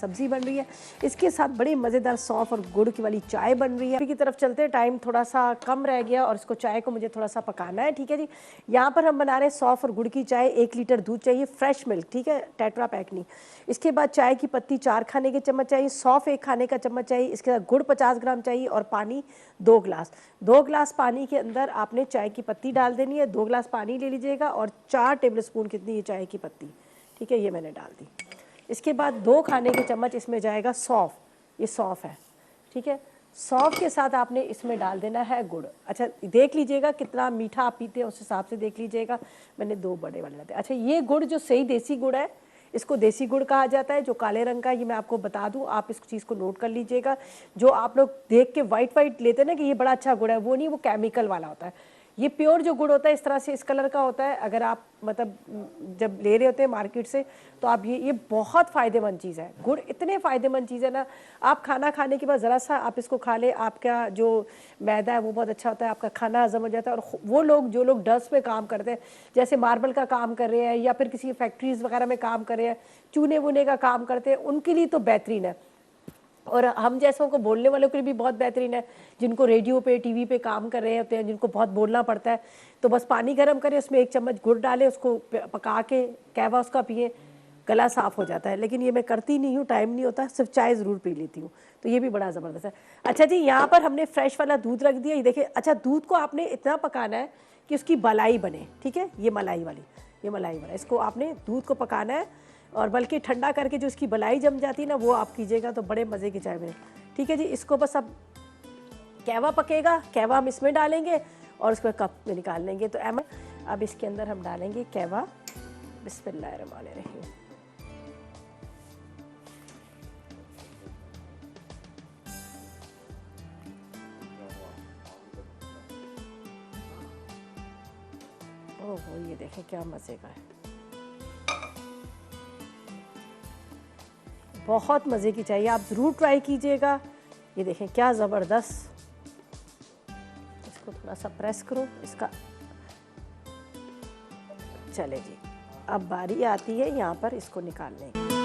सब्जी बन रही है, इसके साथ बड़ी मज़ेदार सौंफ और गुड़ की वाली चाय बन रही है। अभी की तरफ चलते हैं, टाइम थोड़ा सा कम रह गया और इसको चाय को मुझे थोड़ा सा पकाना है। ठीक है जी, यहाँ पर हम बना रहे हैं सौंफ और गुड़ की चाय। 1 लीटर दूध चाहिए, फ्रेश मिल्क, ठीक है, टेट्रा पैक नहीं। इसके बाद चाय की पत्ती 4 खाने के चम्मच चाहिए, सौंफ 1 खाने का चम्मच चाहिए, इसके साथ गुड़ 50 ग्राम चाहिए और पानी 2 गिलास। 2 गिलास पानी के अंदर आपने चाय की पत्ती डाल देनी है, 2 गिलास पानी ले लीजिएगा और 4 टेबल स्पून कितनी ये चाय की पत्ती, ठीक है, ये मैंने डाल दी। इसके बाद 2 खाने के चम्मच इसमें जाएगा सौंफ, ये सौंफ है, ठीक है। सौंफ के साथ आपने इसमें डाल देना है गुड़। अच्छा देख लीजिएगा कितना मीठा आप पीते हैं, उस हिसाब से देख लीजिएगा। मैंने 2 बड़े वाले डाले। अच्छा ये गुड़ जो सही देसी गुड़ है, इसको देसी गुड़ कहा जाता है, जो काले रंग का, ये मैं आपको बता दूं, आप इस चीज़ को नोट कर लीजिएगा। जो आप लोग देख के वाइट लेते हैं ना कि ये बड़ा अच्छा गुड़ है, वो नहीं, वो केमिकल वाला होता है। ये प्योर जो गुड़ होता है इस तरह से इस कलर का होता है। अगर आप मतलब जब ले रहे होते हैं मार्केट से, तो आप ये बहुत फ़ायदेमंद चीज़ है। गुड़ इतने फ़ायदेमंद चीज़ है ना, आप खाना खाने के बाद ज़रा सा आप इसको खा लें, आपका जो मैदा है वो बहुत अच्छा होता है, आपका खाना हजम हो जाता है। और वो लोग जो लोग डस्ट में काम करते हैं, जैसे मार्बल का काम कर रहे हैं या फिर किसी फैक्ट्रीज़ वगैरह में काम कर रहे हैं, चूने वूने का काम करते हैं, उनके लिए तो बेहतरीन है। और हम जैसों को बोलने वालों के लिए भी बहुत बेहतरीन है, जिनको रेडियो पे टीवी पे काम कर रहे होते हैं, जिनको बहुत बोलना पड़ता है। तो बस पानी गर्म करें, उसमें 1 चम्मच गुड़ डालें, उसको पका के कहवा उसका पिए, गला साफ़ हो जाता है। लेकिन ये मैं करती नहीं हूँ, टाइम नहीं होता, सिर्फ चाय ज़रूर पी लेती हूँ, तो ये भी बड़ा ज़बरदस्त है। अच्छा जी, यहाँ पर हमने फ्रेश वाला दूध रख दिया, ये देखिए। अच्छा दूध को आपने इतना पकाना है कि उसकी मलाई बने, ठीक है, ये मलाई वाली, ये मलाई वाला, इसको आपने दूध को पकाना है। और बल्कि ठंडा करके जो इसकी मलाई जम जाती है ना, वो आप कीजिएगा तो बड़े मज़े की चाय बने। ठीक है जी, इसको बस अब कहवा पकेगा, कहवा हम इसमें डालेंगे और उसको कप में निकाल लेंगे। तो अब इसके अंदर हम डालेंगे कहवा। बिस्मिल्लाहिर्रहमानिर्रहीम। ओहो, ये देखें क्या मज़े का है, बहुत मज़े की चाहिए, आप ज़रूर ट्राई कीजिएगा। ये देखें क्या ज़बरदस्त। इसको थोड़ा सा प्रेस करो, इसका चले जी। अब बारी आती है यहाँ पर इसको निकालने की।